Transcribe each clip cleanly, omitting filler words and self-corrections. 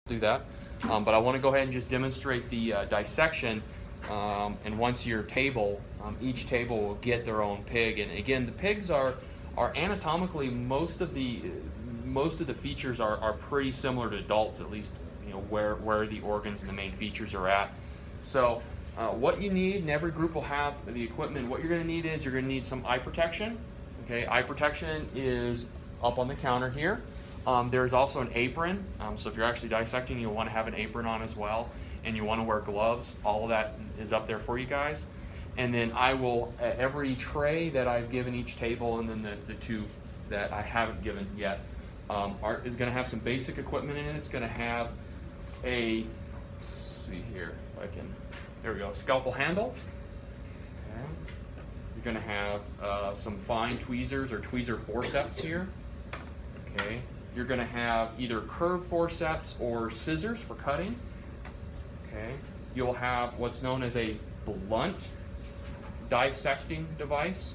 do that. But I want to go ahead and just demonstrate the dissection. And once your table, each table will get their own pig. And again, the pigs are anatomically, most of the features are pretty similar to adults, at least where the organs and the main features are at. So what you need, and every group will have the equipment. What you're going to need is you're going to need some eye protection. Okay, eye protection is up on the counter here. There's also an apron. So if you're actually dissecting, you'll want to have an apron on as well, and you want to wear gloves. All of that is up there for you guys. And then I will, every tray that I've given each table, and then the two that I haven't given yet, is going to have some basic equipment in it. It's going to have a, let's see here if I can, there we go, scalpel handle. Okay. You're going to have some fine tweezers or tweezer forceps here. Okay. You're going to have either curved forceps or scissors for cutting. Okay. You'll have what's known as a blunt dissecting device,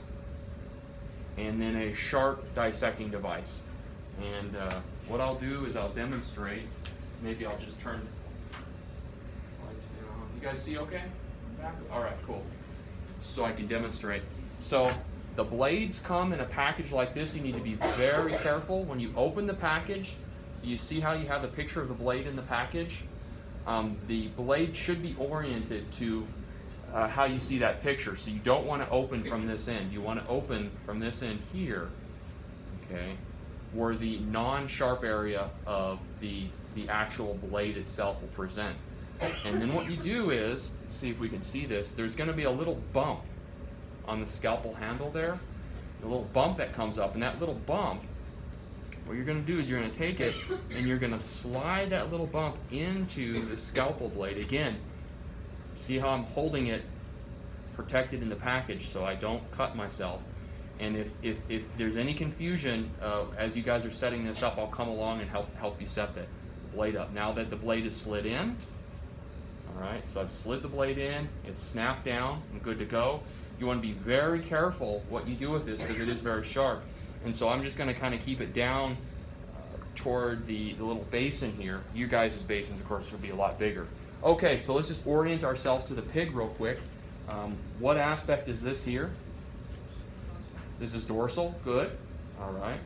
and then a sharp dissecting device. And what I'll do is I'll demonstrate. Maybe I'll just turn lights down. You guys see okay? Back? All right, cool. So I can demonstrate. So the blades come in a package like this. You need to be very careful. When you open the package, do you see how you have the picture of the blade in the package? The blade should be oriented to how you see that picture. So you don't want to open from this end. You want to open from this end here, okay, where the non-sharp area of the actual blade itself will present. And then what you do is, let's see if we can see this, there's going to be a little bump on the scalpel handle there, a little bump that comes up, and that little bump, what you're going to do is you're going to take it and you're going to slide that little bump into the scalpel blade. Again, see how I'm holding it protected in the package so I don't cut myself. And if there's any confusion as you guys are setting this up, I'll come along and help you set the blade up. Now that the blade is slid in, all right, so I've slid the blade in, it's snapped down and good to go. You want to be very careful what you do with this because it is very sharp. And so I'm just going to kind of keep it down toward the little basin here. You guys' basins, of course, will be a lot bigger. Okay, so let's just orient ourselves to the pig real quick. What aspect is this here? This is dorsal, good. All right.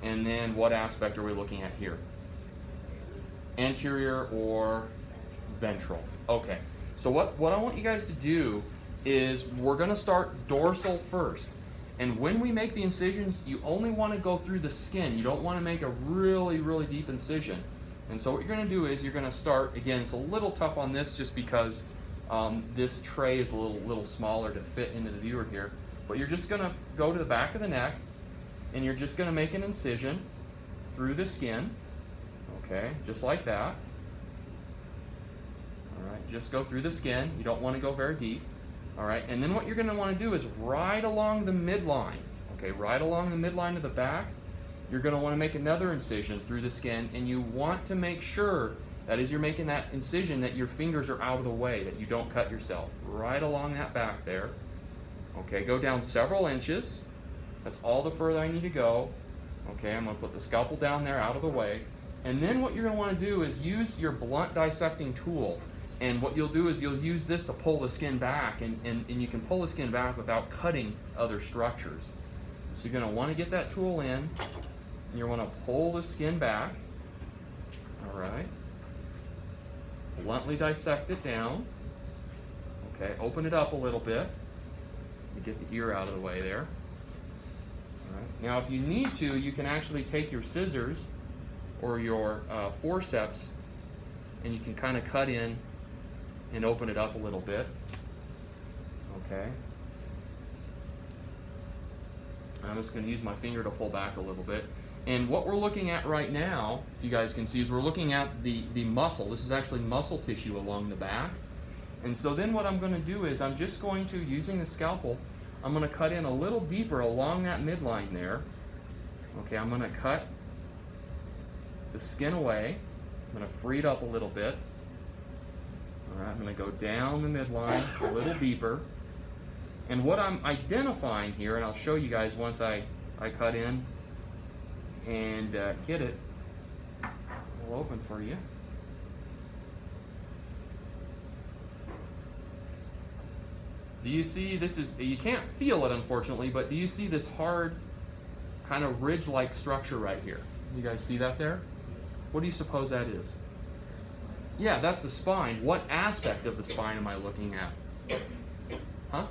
And then what aspect are we looking at here? Anterior or ventral. Okay. So what I want you guys to do is we're going to start dorsal first. And when we make the incisions, you only want to go through the skin. You don't want to make a really, really deep incision. And so what you're going to do is you're going to start, again, it's a little tough on this just because this tray is a little smaller to fit into the viewer here. But you're just going to go to the back of the neck, and you're just going to make an incision through the skin, okay, just like that. All right, just go through the skin. You don't want to go very deep. All right, and then what you're going to want to do is right along the midline, okay, right along the midline of the back, you're going to want to make another incision through the skin, and you want to make sure that as you're making that incision that your fingers are out of the way, that you don't cut yourself. Right along that back there. Okay, go down several inches. That's all the further I need to go. Okay, I'm going to put the scalpel down there out of the way. And then what you're going to want to do is use your blunt dissecting tool. And what you'll do is you'll use this to pull the skin back, and you can pull the skin back without cutting other structures. So you're going to want to get that tool in, and you want to pull the skin back. All right. Bluntly dissect it down. Okay, open it up a little bit. You get the ear out of the way there. All right. Now if you need to, you can actually take your scissors or your forceps, and you can kind of cut in and open it up a little bit. Okay. I'm just going to use my finger to pull back a little bit. And what we're looking at right now, if you guys can see, is we're looking at the muscle. This is actually muscle tissue along the back. And so then what I'm going to do is I'm just going to, using the scalpel, I'm going to cut in a little deeper along that midline there. Okay, I'm going to cut the skin away. I'm going to free it up a little bit. All right, I'm going to go down the midline a little deeper. And what I'm identifying here, and I'll show you guys once I cut in and get it all open for you. Do you see this is, you can't feel it unfortunately, but do you see this hard kind of ridge-like structure right here? You guys see that there? What do you suppose that is? Yeah, that's the spine. What aspect of the spine am I looking at? Huh?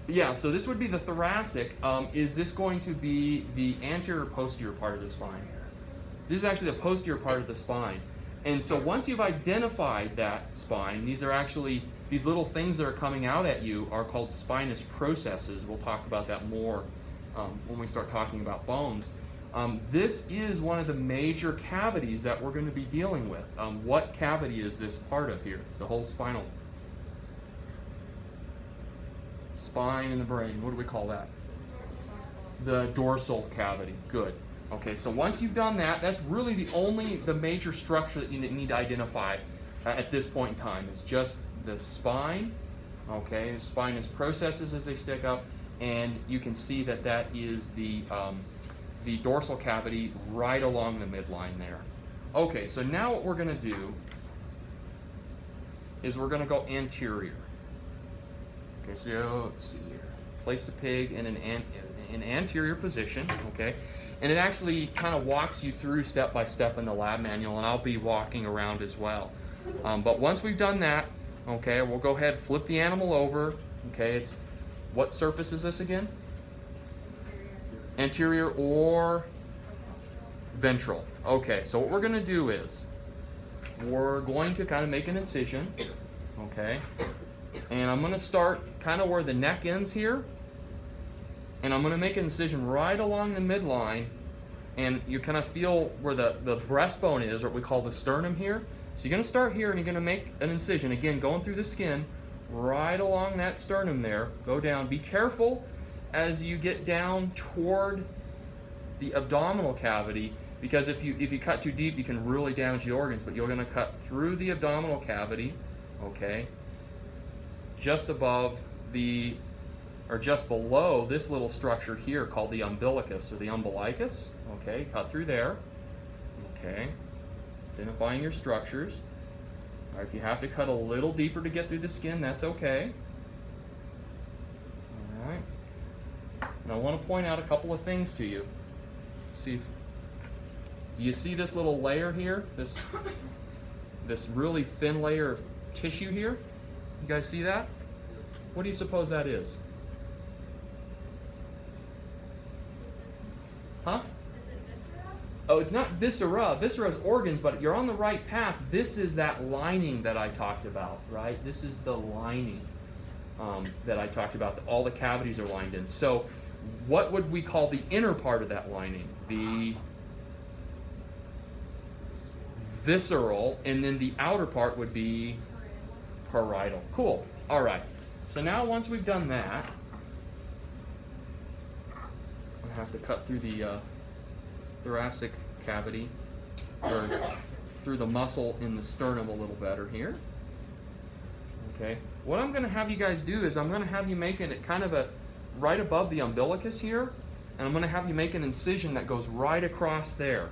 Yeah, so this would be the thoracic. Is this going to be the anterior or posterior part of the spine? This is actually the posterior part of the spine. And so once you've identified that spine, these are actually, these little things that are coming out at you are called spinous processes. We'll talk about that more when we start talking about bones. This is one of the major cavities that we're going to be dealing with. What cavity is this part of here? The whole spinal spine in the brain. What do we call that? The dorsal cavity. Good. Okay, so once you've done that, that's really the major structure that you need to identify at this point in time. It's just the spine. Okay, the spinous processes as they stick up, and you can see that that is the dorsal cavity right along the midline there. Okay, so now what we're going to do is we're going to go anterior. Okay, so let's see here. Place the pig in an anterior position, okay? And it actually kind of walks you through step by step in the lab manual, and I'll be walking around as well. But once we've done that, okay, we'll go ahead and flip the animal over. Okay, it's, what surface is this again? Anterior or ventral. Okay, so what we're going to do is we're going to kind of make an incision, okay? And I'm going to start kind of where the neck ends here, and I'm going to make an incision right along the midline, and you kind of feel where the breastbone is, or what we call the sternum here. So you're going to start here, and you're going to make an incision, again, going through the skin, right along that sternum there. Go down. Be careful as you get down toward the abdominal cavity, because if you cut too deep, you can really damage the organs, but you're going to cut through the abdominal cavity, okay, just above the, or just below this little structure here called the umbilicus or the umbilicus. Okay, cut through there. Okay, identifying your structures. All right, if you have to cut a little deeper to get through the skin, that's okay. All right. Now I want to point out a couple of things to you. See if, do you see this little layer here? This really thin layer of tissue here? You guys see that? What do you suppose that is? Huh? Oh, it's not viscera. Viscera is organs, but you're on the right path. This is that lining that I talked about, right? This is the lining that I talked about. All the cavities are lined in. So what would we call the inner part of that lining? The visceral, and then the outer part would be parietal. Cool. All right. So now once we've done that, I have to cut through the thoracic cavity, or through the muscle in the sternum a little better here. Okay. What I'm going to have you guys do is I'm going to have you make it kind of a right above the umbilicus here, and I'm going to have you make an incision that goes right across there.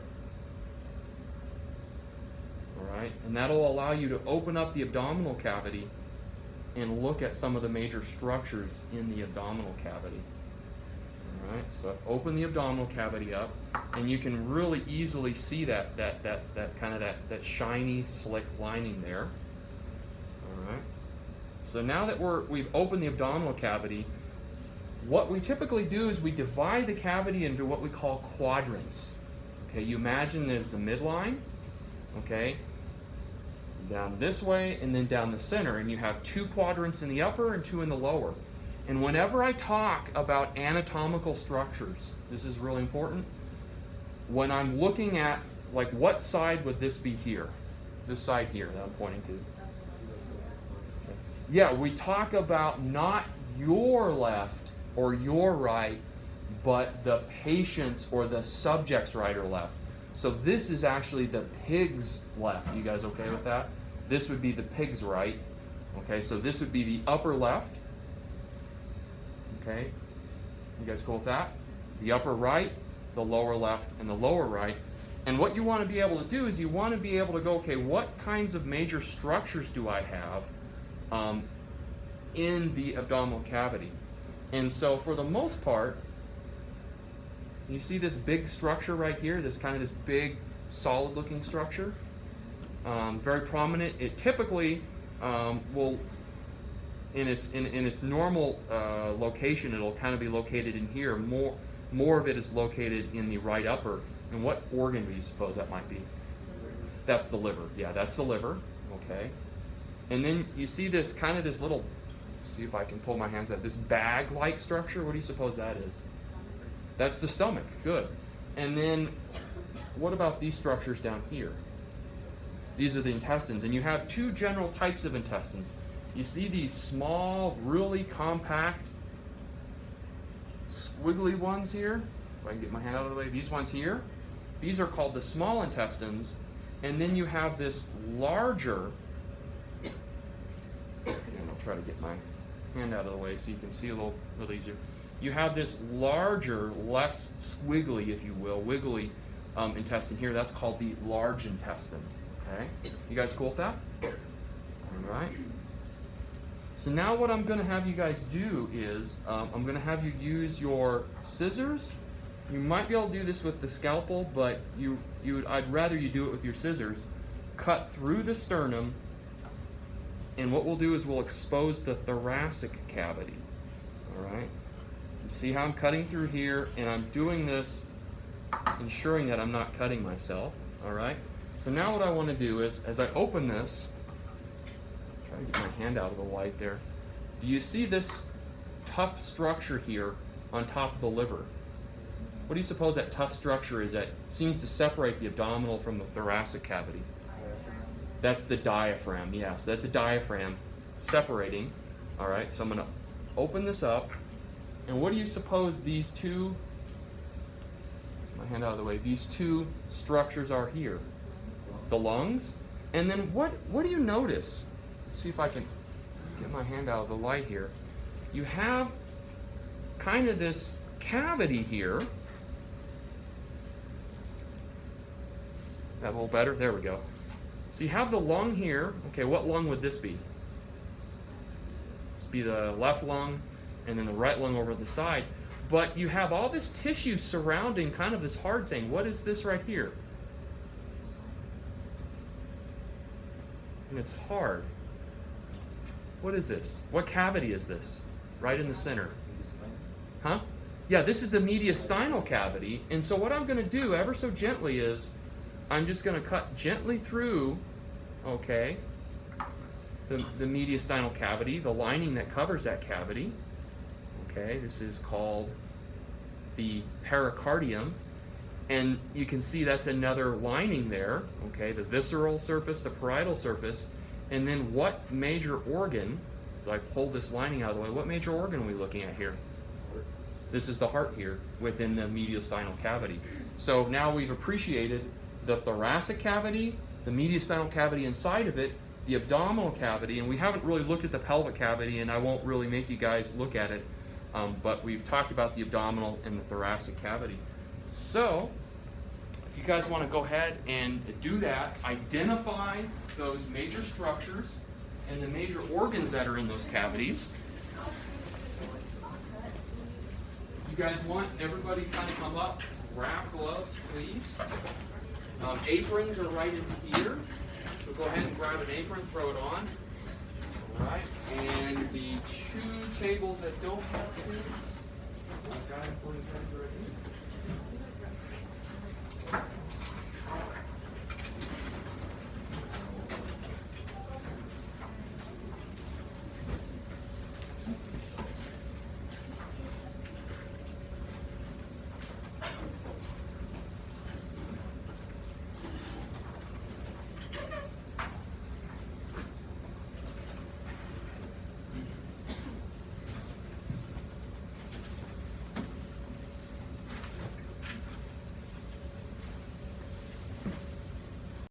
All right, and that'll allow you to open up the abdominal cavity and look at some of the major structures in the abdominal cavity. All right, so open the abdominal cavity up, and you can really easily see that kind of that shiny, slick lining there. All right. So now that we've opened the abdominal cavity, what we typically do is we divide the cavity into what we call quadrants. Okay, you imagine there's a midline, okay, down this way and then down the center, and you have two quadrants in the upper and two in the lower. And whenever I talk about anatomical structures, this is really important, when I'm looking at, like, what side would this be here? This side here that I'm pointing to. Okay. Yeah, we talk about not your left or your right, but the patient's or the subject's right or left. So this is actually the pig's left. You guys okay with that? This would be the pig's right. Okay, so this would be the upper left. Okay, you guys cool with that? The upper right, the lower left, and the lower right. And what you want to be able to do is you want to be able to go, okay, what kinds of major structures do I have in the abdominal cavity. And so for the most part, you see this big structure right here, this big solid looking structure, very prominent. It typically will, in its normal location, it'll kind of be located in here. More of it is located in the right upper. And what organ do you suppose that might be? That's the liver. Yeah, that's the liver. Okay. And then you see this little, see if I can pull my hands out, this bag-like structure. What do you suppose that is? That's the stomach. Good. And then what about these structures down here? These are the intestines. And you have two general types of intestines. You see these small, really compact, squiggly ones here. If I can get my hand out of the way. These ones here. These are called the small intestines. And then you have this larger, and I'll try to get my hand out of the way so you can see a little easier. You have this larger, less squiggly, if you will, wiggly intestine here. That's called the large intestine. Okay? You guys cool with that? All right. So now what I'm going to have you guys do is I'm going to have you use your scissors. You might be able to do this with the scalpel, but I'd rather you do it with your scissors. Cut through the sternum, and what we'll do is we'll expose the thoracic cavity. All right? You can see how I'm cutting through here, and I'm doing this ensuring that I'm not cutting myself. All right? So now what I want to do is, as I open this, try to get my hand out of the light there. Do you see this tough structure here on top of the liver? What do you suppose that tough structure is that seems to separate the abdominal from the thoracic cavity? That's the diaphragm. Yes, that's a diaphragm separating. All right, so I'm going to open this up. And what do you suppose these two, my hand out of the way, these two structures are here? The lungs. And then what do you notice? See if I can get my hand out of the light here. You have kind of this cavity here. That a little better? There we go. So you have the lung here. Okay, what lung would this be? This would be the left lung, and then the right lung over the side. But you have all this tissue surrounding kind of this hard thing. What is this right here? And it's hard. What is this? What cavity is this? Right in the center. Huh? Yeah, this is the mediastinal cavity. And so what I'm going to do ever so gently is I'm just going to cut gently through, okay, the mediastinal cavity, the lining that covers that cavity. Okay, this is called the pericardium. And you can see that's another lining there, okay, the visceral surface, the parietal surface. And then what major organ, as I pull this lining out of the way, what major organ are we looking at here? This is the heart here within the mediastinal cavity. So now we've appreciated the thoracic cavity, the mediastinal cavity inside of it, the abdominal cavity, and we haven't really looked at the pelvic cavity, and I won't really make you guys look at it, but we've talked about the abdominal and the thoracic cavity. So, if you guys want to go ahead and do that, identify those major structures and the major organs that are in those cavities. If you guys want everybody kind of come up, wrap gloves, please. Aprons are right in here. So go ahead and grab an apron, throw it on. All right. And the two tables that don't have tubes, I've got it for you guys right here.